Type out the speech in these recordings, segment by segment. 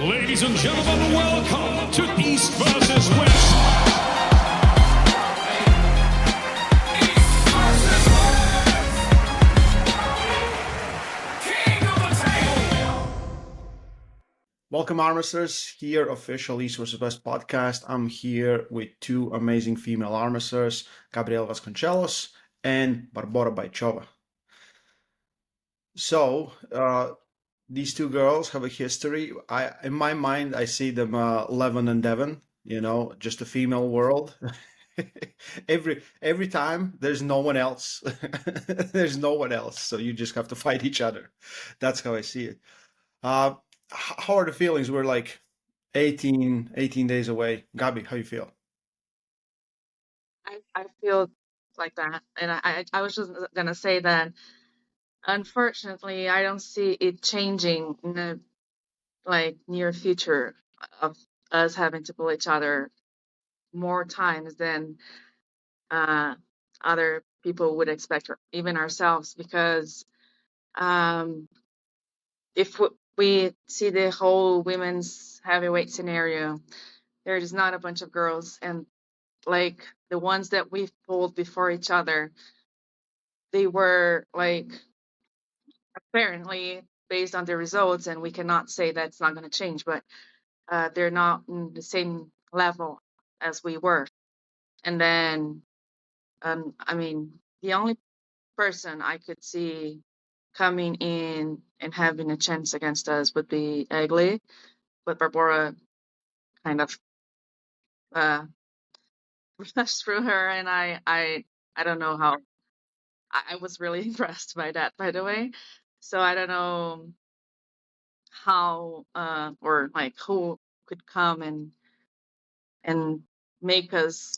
Ladies and gentlemen, welcome to East versus West. Welcome, Armwrestlers. Here, official East vs. West podcast. I'm here with two amazing female Armwrestlers, Gabriela Vasconcelos and Barbora Bajciova. So, these two girls have a history. In my mind, I see them Levin and Devon. Just a female world. every time, there's no one else. There's no one else. So you just have to fight each other. That's how I see it. How are the feelings? We're like 18 days away. Gabi, how you feel? I feel like that. And I was just going to say that, unfortunately, I don't see it changing in the near future of us having to pull each other more times than other people would expect, or even ourselves, because if we see the whole women's heavyweight scenario, there is not a bunch of girls, and like the ones that we've pulled before each other, they were apparently based on the results, and we cannot say that's not going to change, but they're not in the same level as we were. And then, the only person I could see coming in and having a chance against us would be EvW, but Barbora kind of rushed through her, and I don't know how. I was really impressed by that, by the way. So I don't know how or who could come and make us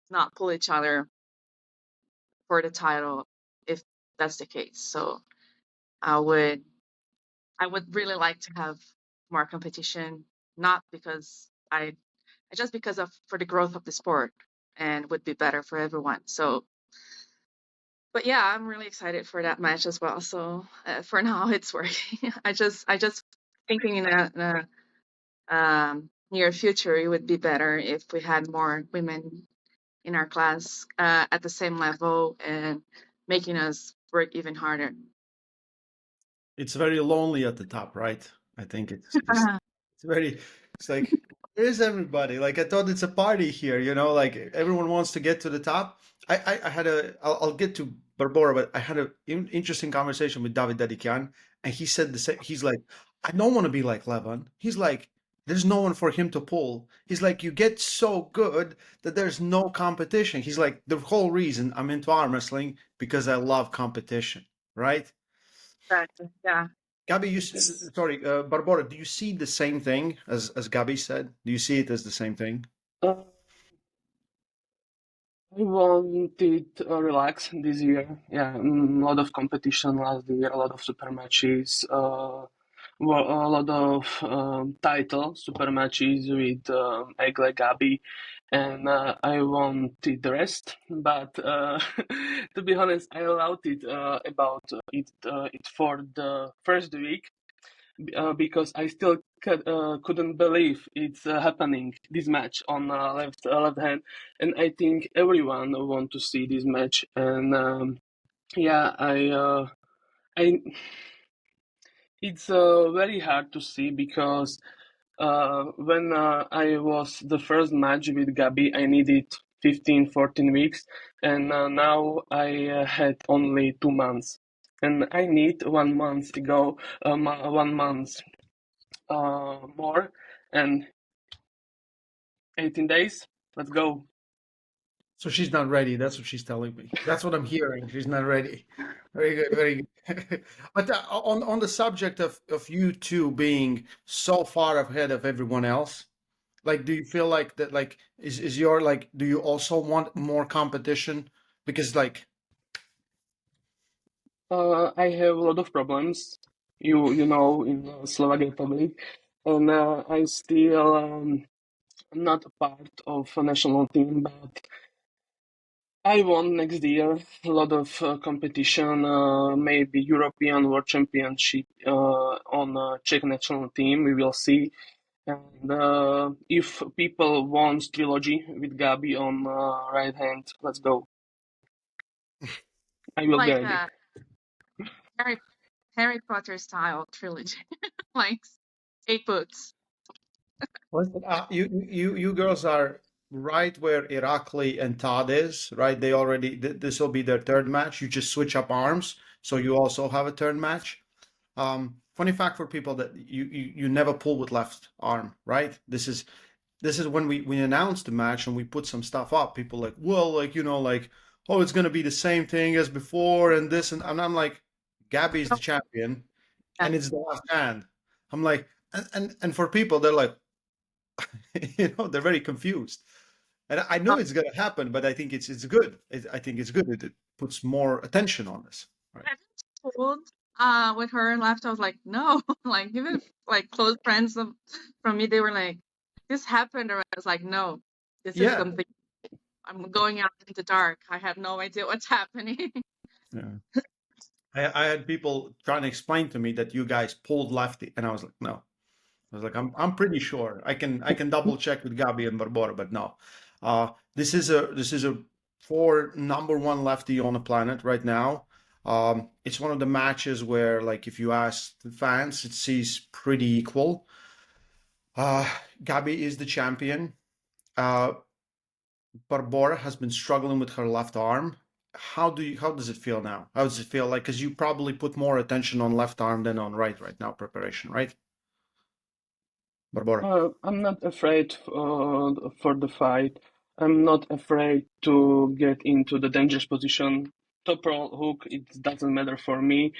not pull each other for the title if that's the case. So I would really like to have more competition, not because just because of for the growth of the sport, and would be better for everyone. So, but yeah, I'm really excited for that match as well. So for now, it's working. I just thinking in a near future, it would be better if we had more women in our class at the same level and making us work even harder. It's very lonely at the top, right? I think it's like, where's everybody? Like, I thought it's a party here, like everyone wants to get to the top. I had I'll get to Barbora, but I had an interesting conversation with David Dedikian, and he said the same. He's like, I don't want to be like Levin. He's like, there's no one for him to pull. He's like, you get so good that there's no competition. He's like, the whole reason I'm into arm wrestling because I love competition, right? Exactly. Yeah. Gabi, sorry, Barbora, do you see the same thing as Gabi said? Do you see it as the same thing? Uh, I wanted relax this year. Yeah, a lot of competition last year, a lot of super matches, a lot of title super matches with Egle Gabi, and I wanted the rest. But to be honest, I allowed it about it for the first week because I still couldn't believe it's happening, this match on left hand, and I think everyone want to see this match. And yeah, I it's very hard to see because when I was the first match with Gabi, I needed 15-14 weeks, and now I had only 2 months, and I need 1 month to go, 1 month more, and 18 days. Let's go. So she's not ready. That's what she's telling me. That's what I'm hearing. She's not ready. Very good, very good. But on the subject of you two being so far ahead of everyone else, like, do you feel like that? Like, is your like? Do you also want more competition? Because like, I have a lot of problems, you know, in Slovak Republic, and I still not a part of a national team, but I want next year a lot of competition, maybe European World Championship on Czech national team. We will see. And if people want trilogy with Gabi on right hand, let's go. I will be Like ready. Harry Harry Potter style trilogy, like 8 books. You girls are right where Irakli and Todd is, right? They already this will be their third match. You just switch up arms, so you also have a third match. Funny fact for people that you never pull with left arm, right? This is when we announced the match and we put some stuff up. People like, well, like like, oh, it's gonna be the same thing as before and this and I'm like, Gabby is the champion Yeah. and it's the left hand. I'm like, and for people they're like, they're very confused. And I know it's gonna happen, but I think it's good. I think it's good. It puts more attention on this. Right. I told with her and left, I was like, no, like even like close friends from me, they were like, this happened, or I was like, no, this is Yeah. something. I'm going out in the dark. I have no idea what's happening. Yeah. I had people trying to explain to me that you guys pulled lefty, and I was like, no. I was like, I'm pretty sure. I can double check with Gabi and Barbora, but no. This is a for number one lefty on the planet right now. It's one of the matches where, like, if you ask the fans, it seems pretty equal. Gabi is the champion. Barbora has been struggling with her left arm. How does it feel now? How does it feel like? Because you probably put more attention on left arm than on right now, preparation, right? Barbora. I'm not afraid for the fight. I'm not afraid to get into the dangerous position. Top roll hook, it doesn't matter for me.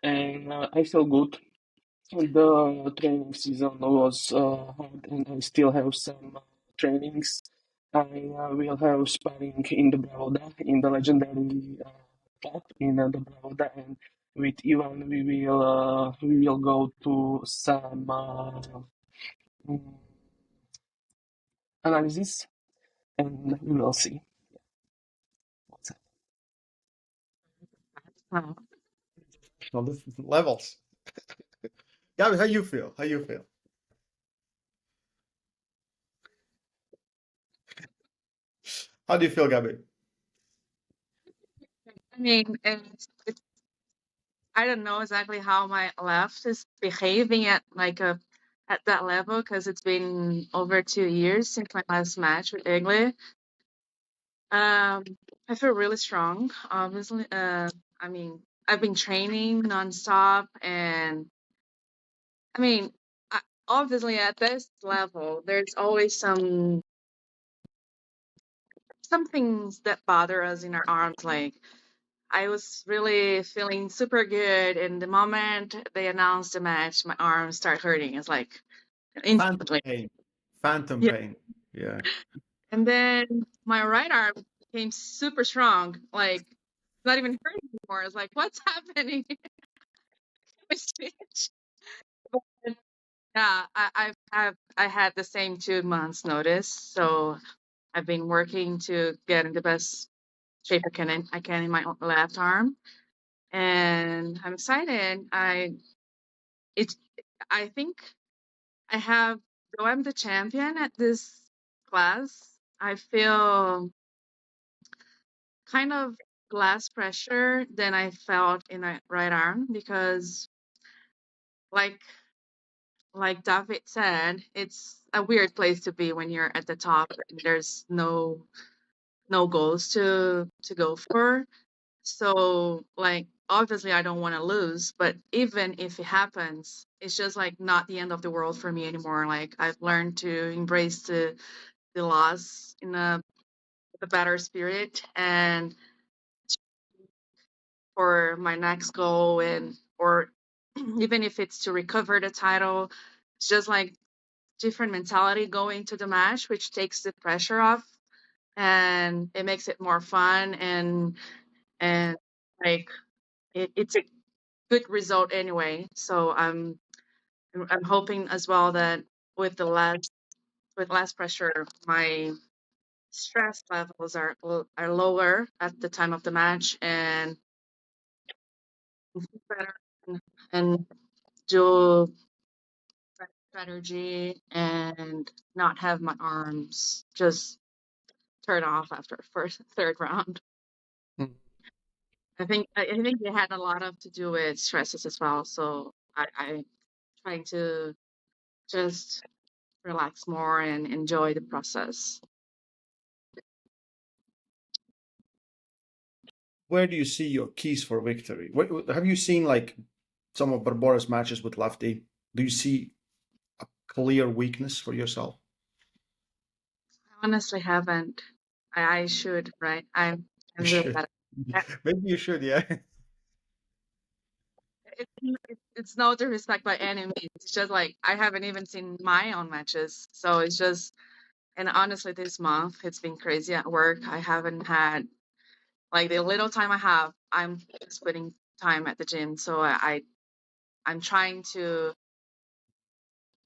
And I feel good. The training season was hard, and I still have some trainings. I will have sparring in the Bravoda, in the legendary club in the Bravoda, and with Ivan we will go to some mm, analysis, and we will see what's up. Oh. On different levels. Gabi, how you feel? How you feel? How do you feel, Gabi? I mean, it's I don't know exactly how my left is behaving at like at that level because it's been over 2 years since my last match with Egle. I feel really strong. Obviously, I mean, I've been training nonstop, and I mean, obviously at this level, there's always some things that bother us in our arms. Like I was really feeling super good, and the moment they announced the match, my arms start hurting. It's like Phantom instantly. pain. Phantom Yeah. pain. Yeah. And then my right arm became super strong, like not even hurting anymore. It's like, what's happening? I switch. But yeah, I had the same 2 months notice, so I've been working to get in the best shape I can in my left arm, and I'm excited. It's I think I have though I'm the champion at this class. I feel kind of less pressure than I felt in my right arm because like David said, it's a weird place to be when you're at the top and there's no goals to go for. So like obviously I don't want to lose, but even if it happens, it's just like not the end of the world for me anymore. Like I've learned to embrace the loss in a better spirit and for my next goal and or even if it's to recover the title, it's just like different mentality going to the match, which takes the pressure off and it makes it more fun and like it's a good result anyway. So I'm hoping as well that with less pressure, my stress levels are lower at the time of the match, and better and do strategy and not have my arms just turn off after third round. Mm. I think it had a lot of to do with stresses as well. So I trying to just relax more and enjoy the process. Where do you see your keys for victory? Have you seen like some of Barbora's matches with Lefty? Do you see a clear weakness for yourself? I honestly haven't. I should, right? I'm You really should. bad at Maybe you should, yeah. it's no disrespect by any means. It's just like I haven't even seen my own matches. So it's just, and honestly, this month it's been crazy at work. I haven't had like the little time I have, I'm just putting time at the gym. So I'm trying to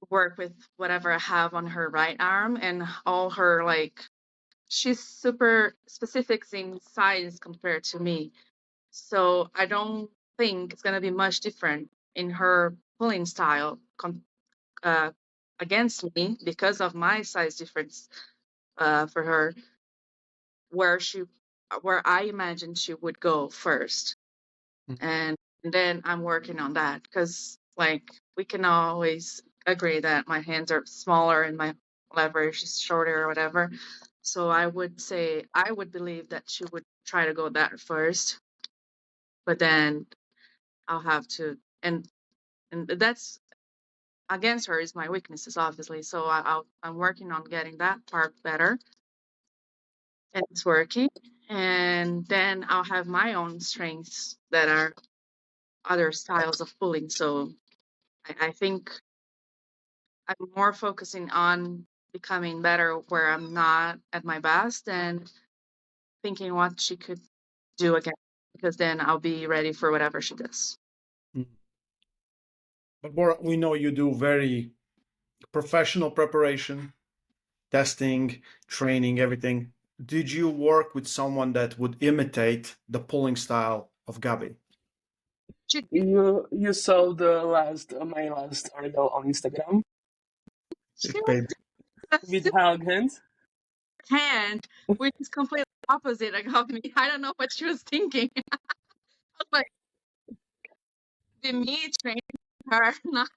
work with whatever I have on her right arm and all her like she's super specific in size compared to me. So I don't think it's gonna be much different in her pulling style uh, against me because of my size difference for her, where she where I imagined she would go first, and then I'm working on that because like we can always agree that my hands are smaller and my leverage is shorter or whatever. So I would say I would believe that she would try to go that first, but then I'll have to and that's against her is my weaknesses obviously. So I'm working on getting that part better and it's working. And then I'll have my own strengths that are other styles of pulling. So I think I'm more focusing on becoming better where I'm not at my best and thinking what she could do again, because then I'll be ready for whatever she does. Barbora, we know you do very professional preparation, testing, training, everything. Did you work with someone that would imitate the pulling style of Gabi? She You saw the last my last article on Instagram she Babe. has a with super hug hands. hand, which is completely opposite of me. I don't know what she was thinking. I was like, the me training her, not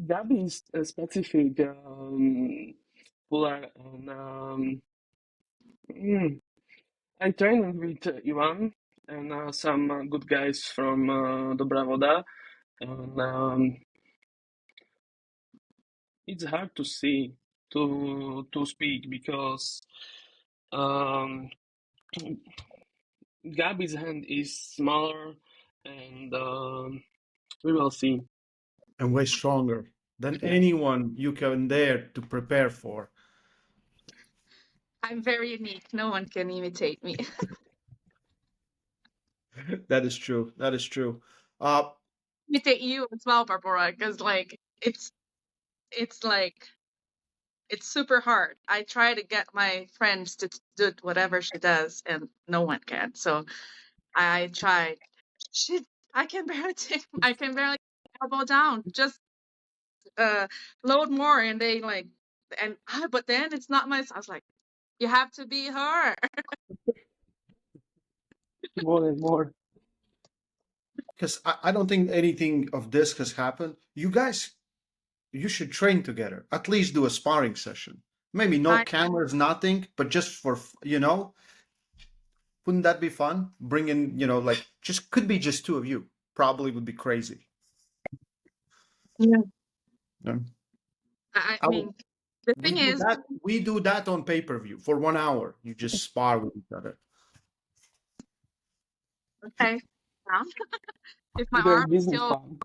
Gabi is a specific puller, and I trained with Ivan and some good guys from Dobra Voda, and it's hard to see to speak because um, Gabi's hand is smaller, and we will see. And way stronger than Yeah. anyone you can dare to prepare for. I'm very unique. No one can imitate me. That is true. That is true. Uh, Imitate you as well, Barbara, because like it's like it's super hard. I try to get my friends to do whatever she does, and no one can. So I tried. Shit, I can barely take. I can barely elbow down. Just uh, load more, and they like, and but then it's not my. I was like, you have to be her. More and more. because I don't think anything of this has happened. You guys, you should train together. At least do a sparring session. Maybe no I cameras, nothing, but just for wouldn't that be fun? Bring in, like just could be just two of you. Probably would be crazy. yeah. Yeah. I I mean, the We thing do is, that. We do that on pay-per-view for 1 hour. You just spar with each other. okay, now if my There's arm is business still plan.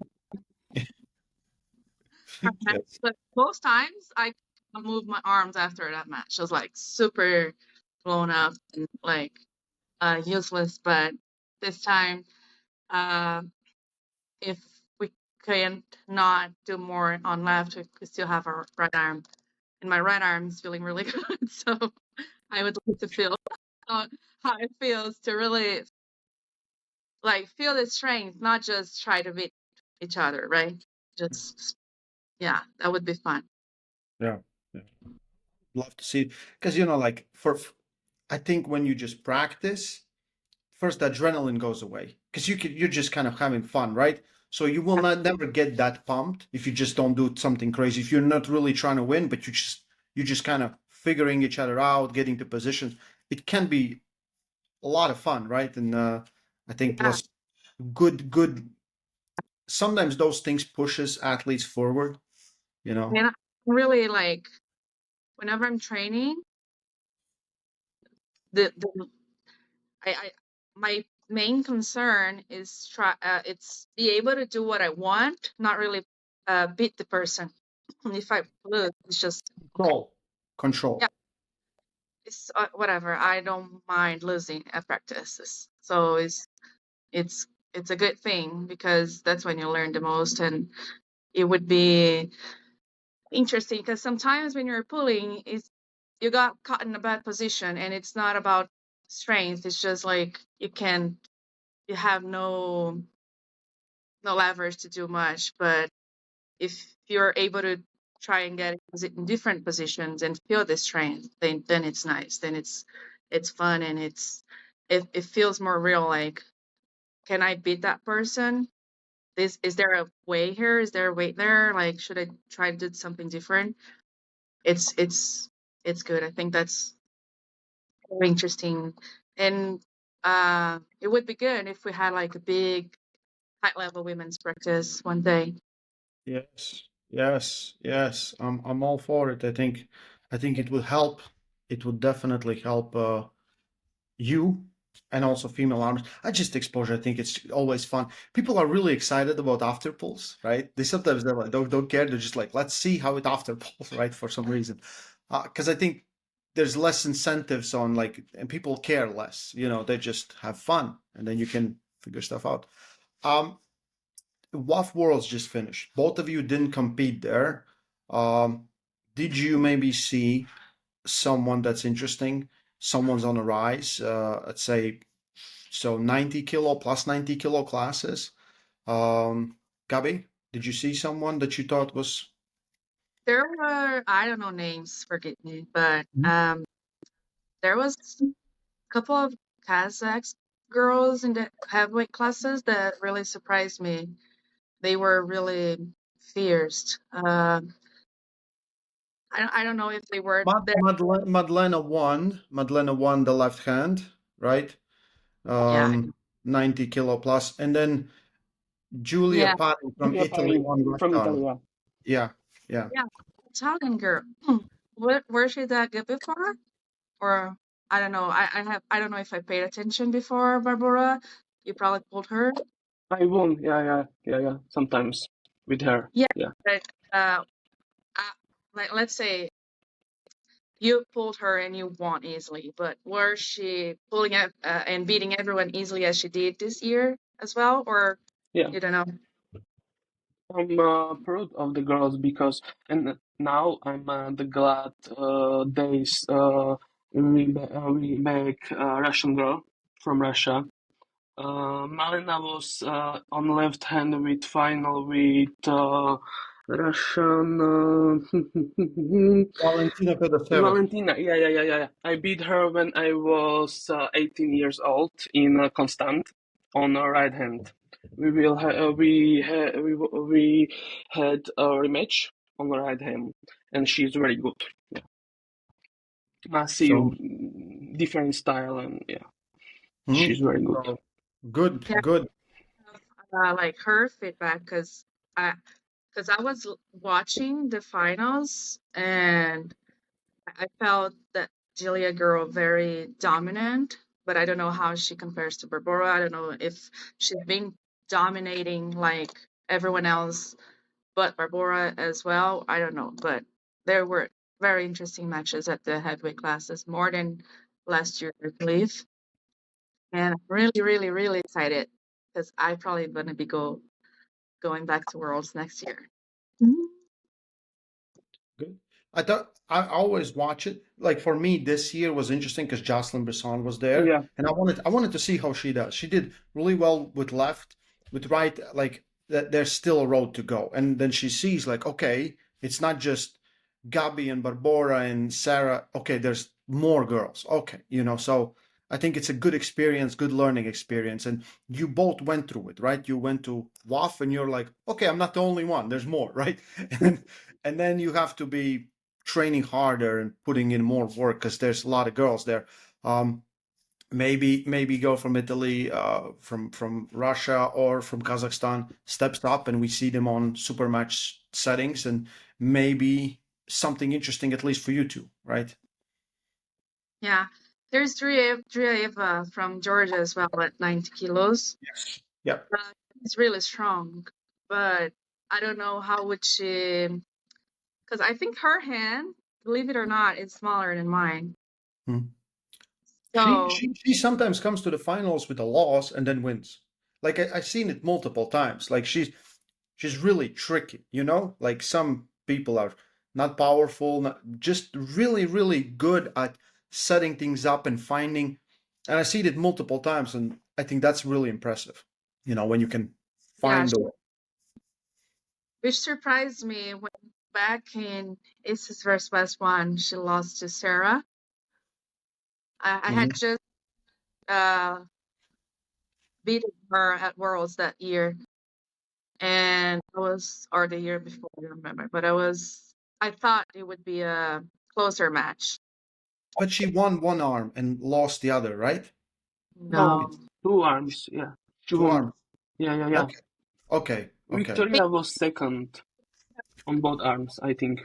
Yes. but most times I move my arms after that match. I was like super blown up and like useless. But this time, uh, if we can't not do more on left. We still have our right arm, and my right arm is feeling really good. So I would like to feel how it feels to really like feel the strength, not just try to beat each other, right? Just yeah, that would be fun. Yeah, yeah. Love to see, because like I think when you just practice, first the adrenaline goes away because you're just kind of having fun, right? So you will not never get that pumped if you just don't do something crazy. If you're not really trying to win, but you're just kind of figuring each other out, getting to positions. It can be a lot of fun, right? And I think Yeah, plus good. Sometimes those things pushes athletes forward. and I really like whenever I'm training, the I my main concern is it's be able to do what I want, not really beat the person. If I lose, it's just okay. Control. Yeah, it's whatever. I don't mind losing at practices, so it's it's a good thing because that's when you learn the most, and it would be interesting because sometimes when you're pulling, is you got caught in a bad position, and it's not about strength. It's just like you have no leverage to do much. But if you're able to try and get in different positions and feel the strength, then it's nice. Then it's fun and it feels more real. Like, can I beat that person? Is there a way here? Is there a way there? Like, should I try to do something different? It's it's it's good. I think that's very interesting. And it would be good if we had like a big high level women's practice one day. Yes, yes, yes. I'm all for it. I think it would help. It would definitely help you and also female arms. I just exposure. I think it's always fun. People are really excited about after pulls, right? They're like don't care. They're just like let's see how it after pulls, right? For some reason, because I think there's less incentives on like and people care less. They just have fun and then you can figure stuff out. Um, WAF Worlds just finished. Both of you didn't compete there. Um, did you maybe see someone that's interesting? Someone's on a rise. Let's say so 90 kilo plus 90 kilo classes. Gabi, did you see someone that you thought was? There were, I don't know names, forgive me, but Mhm. there was a couple of Kazakh girls in the heavyweight classes that really surprised me. They were really fierce. I don't know if they were there. Madlena won the left hand, right? Yeah, 90 kilo plus, and then Julia yeah, Patti from Yeah, Italy won right from hand. Italy, yeah. Yeah, yeah. yeah. Italian girl. Were she that good before? Or I don't know. I don't know if I paid attention before, Barbora. You probably pulled her. I won, yeah, sometimes with her, Yeah, yeah. but like let's say you pulled her and you won easily, but was she pulling up and beating everyone easily as she did this year as well, or Yeah, you don't know? I'm proud of the girls because, and now I'm the glad days we make Russian girl from Russia. Malina was on left hand with final with Russian Valentina Pedoseva. Valentina. Yeah. I beat her when I was 18 years old in Constant on her right hand. We had a rematch on the right hand, and she's very good. Yeah. Massive, So, different style, and yeah, mhm. she's very good. So good, Yeah, good. like her feedback because I was watching the finals and I felt that Julia girl very dominant, but I don't know how she compares to Barbora. I don't know if she's been dominating like everyone else but Barbora as well. I don't know, but there were very interesting matches at the heavyweight classes, more than last year, I believe. And I'm really, really, really excited because I probably gonna be go going back to Worlds next year. Good. I always watch it. Like for me, this year was interesting because Jocelyn Brisson was there, Yeah. and I wanted to see how she does. She did really well with left, with right. Like that, there's still a road to go. And then she sees like, okay, it's not just Gabi and Barbora and Sarah. Okay, there's more girls. Okay, so I think it's a good experience, good learning experience. And you both went through it, right? You went to WAF and you're like, okay, I'm not the only one. There's more, right? And then you have to be training harder and putting in more work because there's a lot of girls there. Maybe go from Italy, from Russia or from Kazakhstan steps up and we see them on super match settings and maybe something interesting at least for you two, right? Yeah. There's Driaeva from Georgia as well at 90 kilos. Yes. Yeah. She's really strong, but I don't know how would she, because I think her hand, believe it or not, is smaller than mine. So She sometimes comes to the finals with a loss and then wins. Like I've seen it multiple times. Like she's really tricky, Like some people are not powerful, just really, really good at setting things up and finding. And I see it multiple times, and I think that's really impressive. When you can find the way. which surprised me when back in Aces vs West 1, she lost to Sarah. I had just beaten her at Worlds that year, and or the year before, I don't remember, but I thought it would be a closer match. But she won one arm and lost the other, right? No. Two arms, yeah. Two arms. Yeah. Okay. Victoria was second on both arms, I think.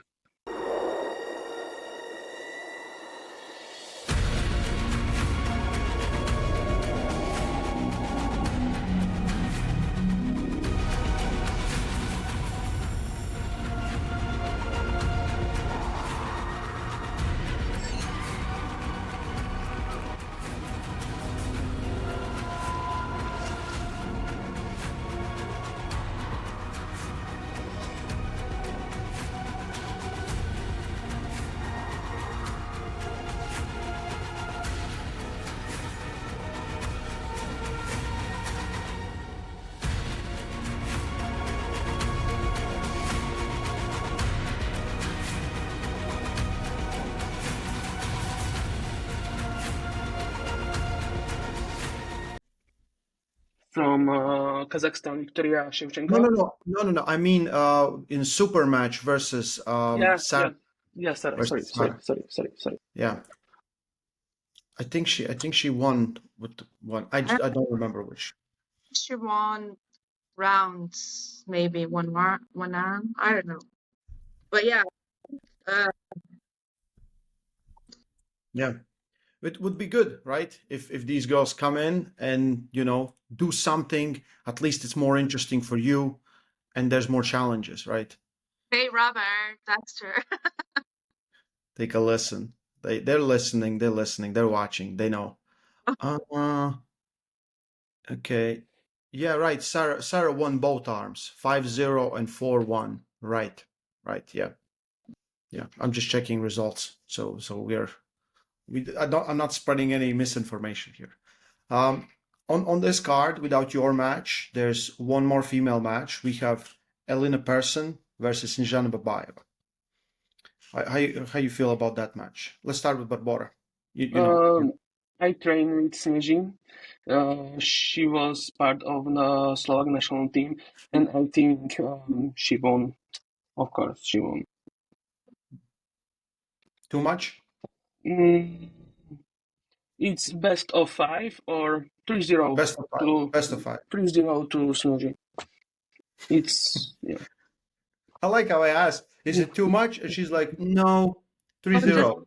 From Kazakhstan, Victoria Shevchenko. No. I mean, in super match versus Sarah. Yeah, Sarah. Versus Sorry. Yeah, I think she won with one. I don't remember which. She won rounds, maybe one arm. I don't know, but yeah. Yeah, it would be good, right? If these girls come in and do something, at least it's more interesting for you, and there's more challenges, right? Hey, Robert, that's true. Take a listen. They're listening. They're watching. They know. Okay. Yeah, right. Sarah won both arms, 5-0 and 4-1. Right. Yeah. I'm just checking results. So I'm not spreading any misinformation here. On this card, without your match, there's one more female match. We have Elena Persson versus Snezhana Babayeva. How you feel about that match? Let's start with Barbora. I trained with Snezhin. She was part of the Slovak national team, and I think she won. Of course, she won. Too much? It's best of 5 or 3-0. Best of 5. Best of 5. 3-0 to Snezhin. It's I like how I asked, is it too much? And she's like, no, 3-0.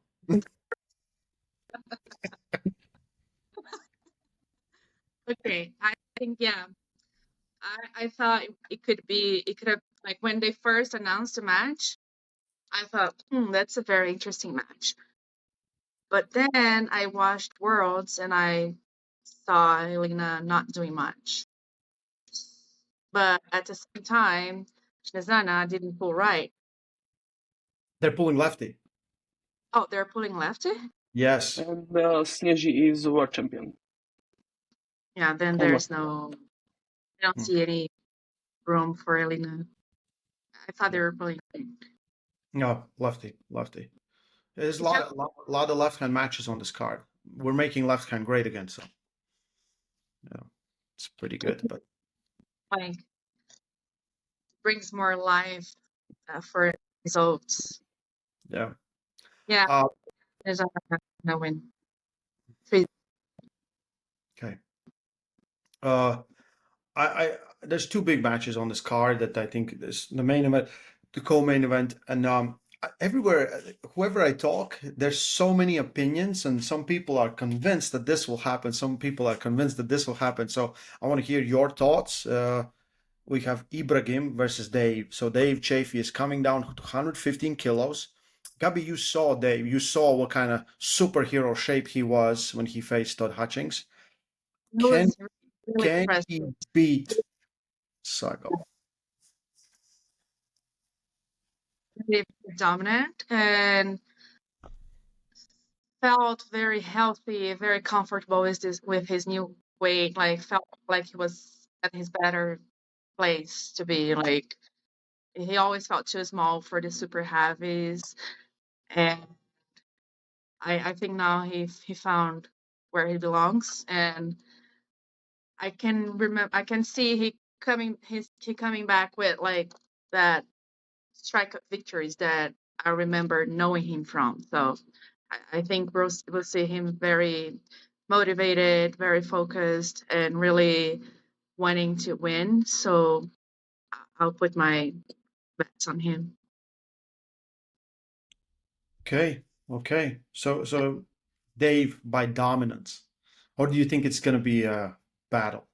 Okay, I think, yeah. I thought it could have, like, when they first announced the match, I thought, that's a very interesting match. But then I watched Worlds and I saw Elena not doing much. but at the same time, Snezana didn't pull right. They're pulling lefty. Oh, they're pulling lefty? Yes. And Sneji is world champion. Yeah, then there's no, I don't see any room for Elena. I thought they were pulling. No, lefty. There's a lot of left hand matches on this card. We're making left hand great again, so it's pretty good. But Like, brings more life for results. yeah. Yeah, there's no win. Okay. I there's two big matches on this card that I think is the main event, the co-main event, and everywhere, whoever I talk, there's so many opinions, and some people are convinced that this will happen. Some people are convinced that this will happen. So I want to hear your thoughts. We have Ibrahim versus Dave. So Dave Chafee is coming down to 115 kilos. Gabi, you saw Dave. You saw what kind of superhero shape he was when he faced Todd Hutchings. Really Can impressive. he beat Sago? Really dominant and felt very healthy, very comfortable with his new weight. Like felt like he was at his better place to be. Like he always felt too small for the super heavies, and I think now he found where he belongs, and I can see he coming back with like that strike of victories that I remember knowing him from. So I think we'll see him very motivated, very focused, and really wanting to win. So I'll put my bets on him. Okay. So Dave by dominance, or do you think it's going to be a battle?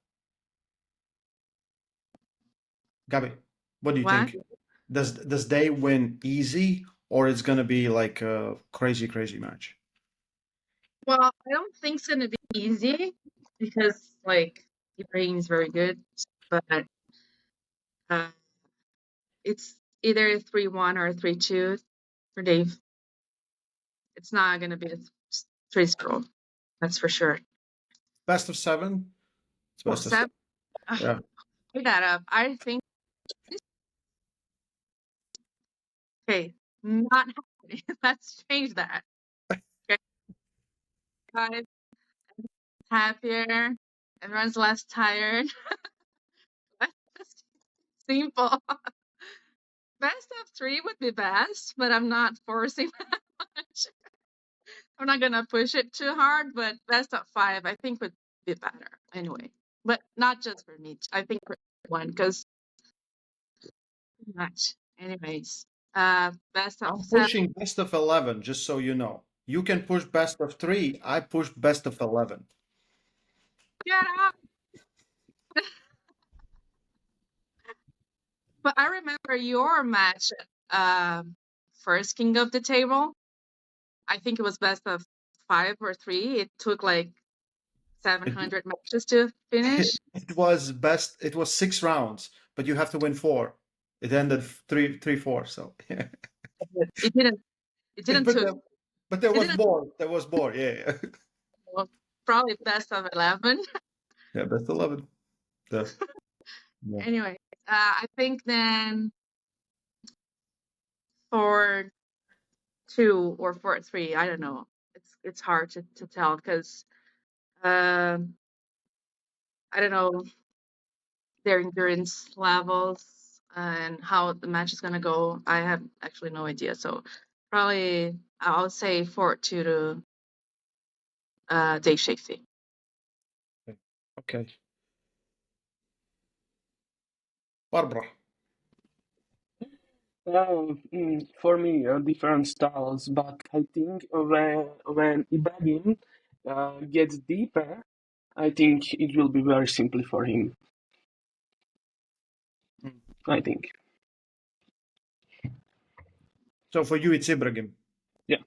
Gabi, what do you What? think? Does Dave win easy, or it's going to be like a crazy match? Well, I don't think it's gonna be easy because like Ibrahim's very good, but it's either 3-1 or 3-2 for Dave. It's not gonna be a 3-0. That's for sure. Best of 7? It's Well, best of 7. 7. Yeah. Pick that up. I think. Okay, not happening. Let's change that. Okay, guys, happier. Everyone's less tired. That's simple. Best of 3 would be best, but I'm not forcing that much. I'm not gonna push it too hard, but best of 5 I think would be better anyway. But not just for me. I think for everyone, because much. Anyways, best I'm of 7. pushing best of 11, just so you know. You can push best of 3. I push best of 11. Get up. But I remember your match, first King of the Table. I think it was best of 5 or 3. It took like 700 matches to finish. It was 6 rounds, but you have to win 4. It ended 3-4, so yeah. It didn't. It didn't But took. there It was didn't. more. There was more. Yeah. Well, probably best of 11. Yeah, best 11. Yeah. Anyway, I think then for 2 or for 3, I don't know. It's hard to tell because I don't know their endurance levels and how the match is gonna go. I have actually no idea. So probably I'll say 4-2 to Dave Chafee. Okay. Barbara. For me, different styles, but I think when Ibrahim gets deeper, I think it will be very simple for him. I think. So for you, it's Ibrahim. Yeah.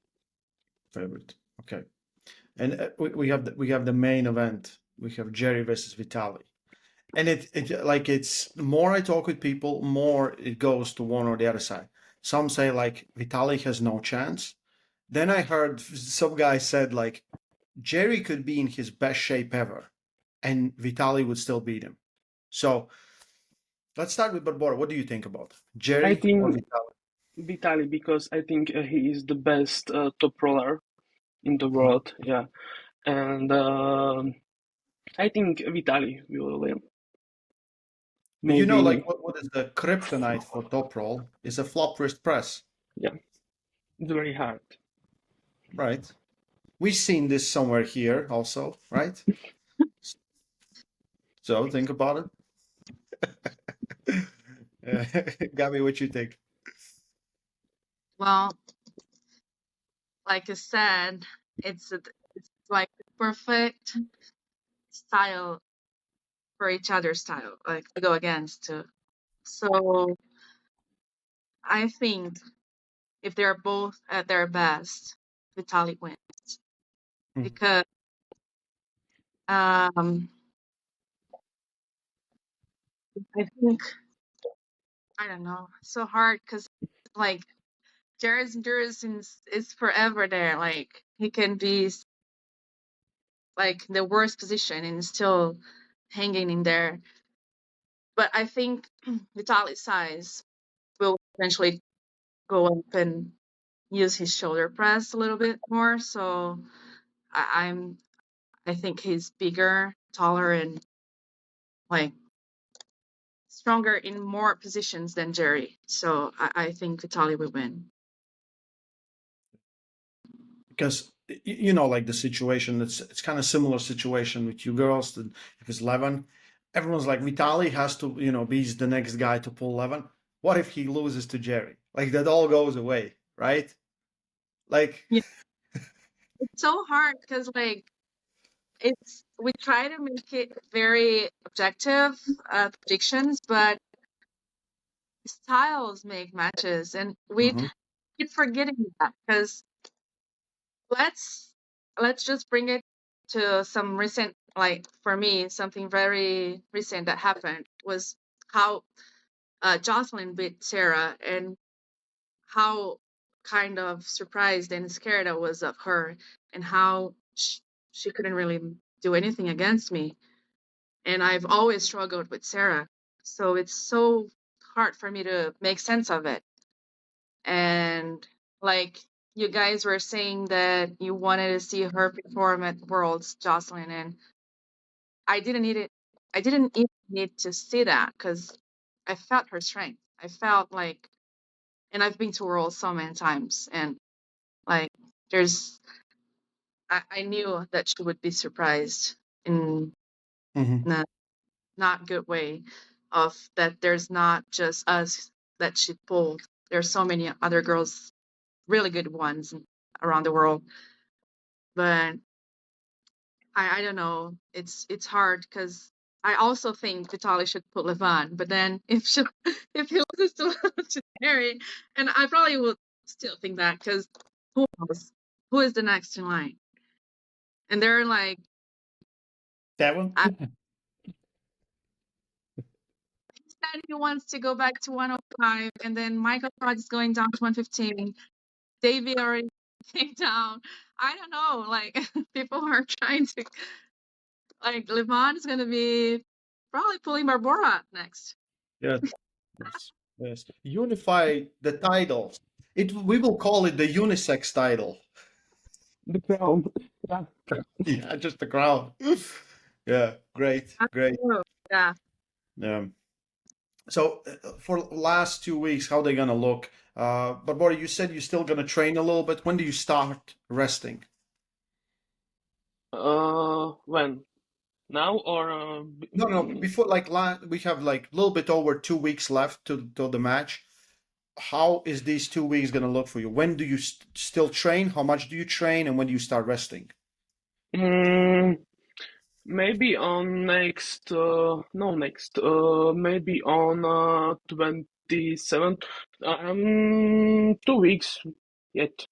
Favorite. Okay. And we have the main event. We have Jerry versus Vitaly. And it's the more I talk with people, more it goes to one or the other side. Some say like Vitali has no chance. Then I heard some guy said like Jerry could be in his best shape ever, and Vitali would still beat him. So let's start with Barbora. What do you think about I Jerry or think Vitali? Vitaly, because I think he is the best top roller in the Mhm. world. Yeah, and I think Vitaly will win. But you know, like Maybe, what is the kryptonite for top roll is a flop wrist press, yeah, it's very hard. right? We've seen this somewhere here also, right? So think about it. Gabby, what you think? Well, like I said, it's like the perfect style for each other's style, like to go against. So I think if they're both at their best, Vitalik wins Mhm. because um, I think I don't know, it's so hard because like Jared's endurance is forever there. Like he can be like the worst position and still hanging in there. But I think Vitalik's size will eventually go up and use his shoulder press a little bit more. So I, I'm I think he's bigger, taller, and like stronger in more positions than Jerry. So I think Vitali will win. Because you know, like the situation, it's kind of similar situation with you girls. That if it's Levin, everyone's like Vitali has to, be the next guy to pull Levin. What if he loses to Jerry? Like that all goes away, right? Like, Yeah, it's so hard because like it's we try to make it very objective predictions, but styles make matches, and we mhm, keep forgetting that because let's let's just bring it to some recent, like for me something very recent that happened was how Jocelyn beat Sarah, and how kind of surprised and scared I was of her, and how she couldn't really do anything against me. And I've always struggled with Sarah, so it's so hard for me to make sense of it. And like you guys were saying that you wanted to see her perform at Worlds, Jocelyn, and I didn't need it. I didn't even need to see that because I felt her strength. I felt like, and I've been to Worlds so many times, and like there's, I knew that she would be surprised in, mhm. in a not good way, of that there's not just us that she pulled. There's so many other girls, really good ones around the world. But I don't know. It's hard because I also think Vitali should put Levan. But then if she if he loses to Harry, and I probably will still think that because who knows who is the next in line? And they're like, Devon? I, he said he wants to go back to 105, and then Michael Todd is going down to 115. Davey already came down. I don't know. Like people are trying to, like Levon is gonna be probably pulling Barbora next. Yes, yes, yes. Unify the titles. We will call it the unisex title. The crown, yeah. Yeah, just the crown. Yeah, great, I great. don't know. Yeah. So for last 2 weeks, how they gonna look? Barbora, you said you're still gonna train a little bit. When do you start resting? When? Now or No, no, before like we have like a little bit over 2 weeks left till the match. How is these 2 weeks gonna look for you? When do you still train? How much do you train? And when do you start resting? mm, maybe on next no next maybe on 27th, 2 weeks yet.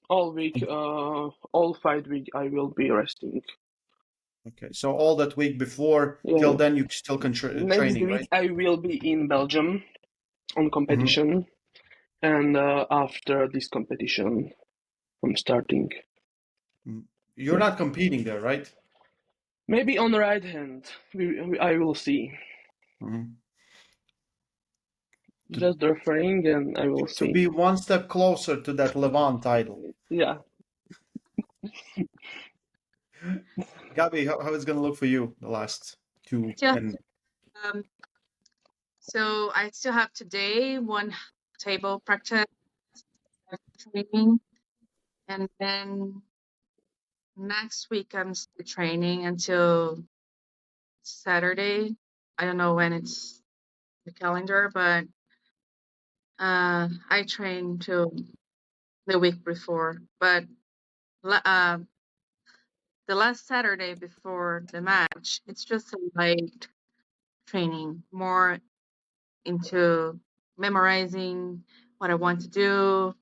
All week, all fight week I will be resting. Okay, so all that week before, Yeah. till then, you still can Next training, week right? I will be in Belgium on competition, and after this competition, I'm starting. You're not competing there, right? Maybe on the right hand, I will see. Mhm. Just referring, and I will To see. be one step closer to that Levant title. Yeah. Gabi, how is going to look for you the last two? Yeah. And So I still have today one table practice training, and then next week I'm still training until Saturday. I don't know when it's the calendar, but I train till the week before. But the last Saturday before the match, it's just a light training, more into memorizing what I want to do,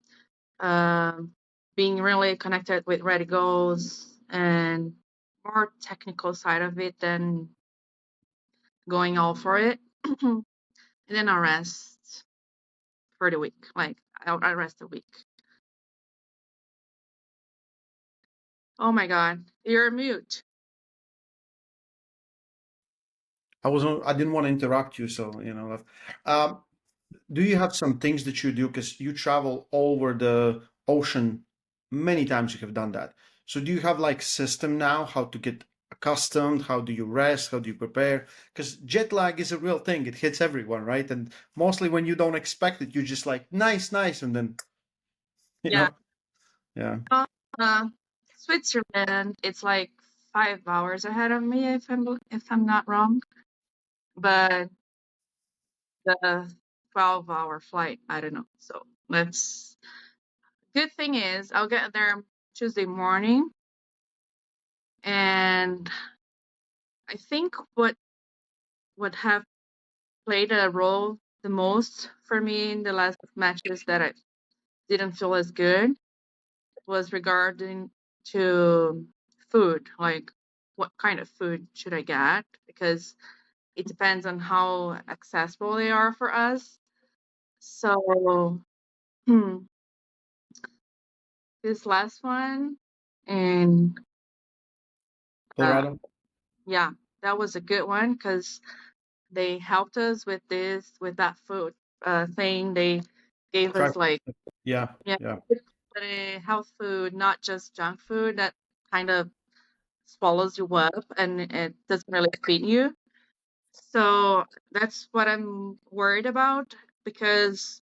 being really connected with ready goals, and more technical side of it than going all for it. And then I'll rest for the week. Like I'll rest a week. Oh my God, you're mute. I didn't want to interrupt you, so Um, do you have some things that you do because you travel over the ocean many times? You have done that. So do you have like system now how to get accustomed? How do you rest? How do you prepare? Because jet lag is a real thing. It hits everyone, right? And mostly when you don't expect it, you're just like nice, nice, and then you Yeah. know, yeah. Uh, Switzerland, it's like 5 hours ahead of me if I'm not wrong. But the 12-hour flight, I don't know. So let's. Good thing is I'll get there Tuesday morning, and I think what would have played a role the most for me in the last matches that I didn't feel as good was regarding to food, like what kind of food should I get, because it depends on how accessible they are for us. So this last one, and Colorado. yeah, that was a good one because they helped us with that food thing. They gave Try. us like, Yeah, yeah, yeah. health food, not just junk food that kind of swallows you up and it doesn't really feed you. So that's what I'm worried about, because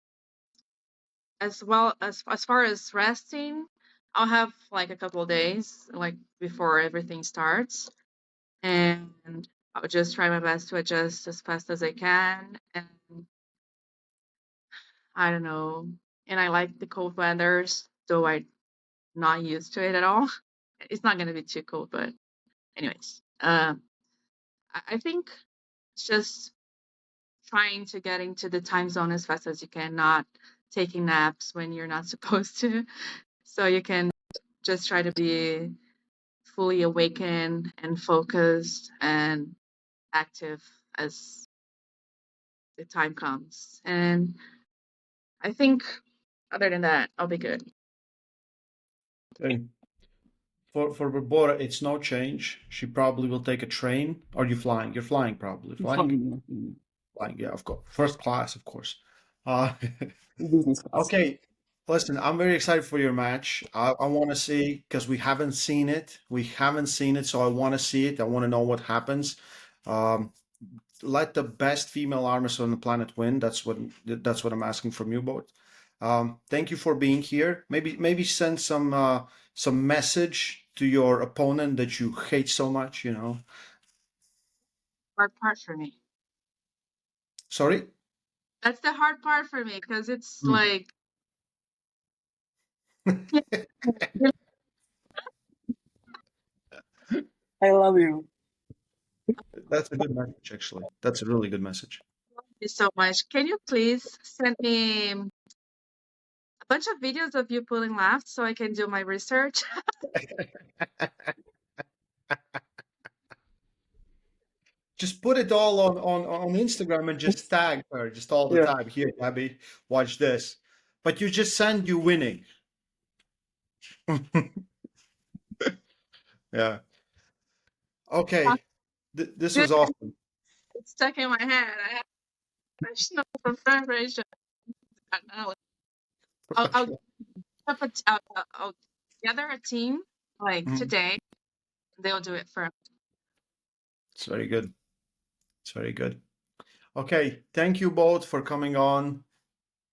as far as resting, I'll have like a couple of days like before everything starts, and I'll just try my best to adjust as fast as I can. And I don't know. And I like the cold weathers, though I'm not used to it at all. It's not gonna be too cold, but anyways, I think it's just trying to get into the time zone as fast as you can, not taking naps when you're not supposed to, so you can just try to be fully awakened and focused and active as the time comes. And I think other than that, I'll be good. Okay. For Barbora, it's no change. She probably will take a train. Are you flying? You're flying probably. Flying? Flying, yeah, of course. First class, of course. Uh, Business class. okay. Listen, I'm very excited for your match. I want to see because we haven't seen it. We haven't seen it, so I want to see it. I want to know what happens. Um, let the best female armors on the planet win. That's what I'm asking from you both. Thank you for being here. Maybe send some message to your opponent that you hate so much. Hard part for me. Sorry. That's the hard part for me because it's Hmm. like, yeah, thank I love you. That's a good message, actually. That's a really good message. you so much. Can you please send me a bunch of videos of you pulling laughs so I can do my research? just put it all on Instagram and just tag her just all the Yeah. time. Here, Gabby, watch this. But you just send you winning. Yeah. Okay. This was awesome. It's stuck in my head. I should know from preparation. I'll gather a team like today. They'll do it for. It's very good. It's very good. Okay. Thank you both for coming on.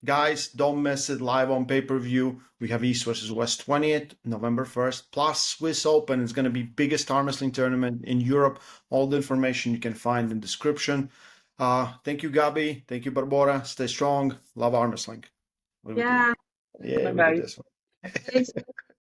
Guys, don't miss it live on pay-per-view. We have East versus West 20th, November 1st, plus Swiss Open. It's going to be biggest arm wrestling tournament in Europe. All the information you can find in the description. Thank you, Gabi. Thank you, Barbora. Stay strong. Love arm wrestling. Yeah. Yeah, we Bye-bye. did this one. Thanks.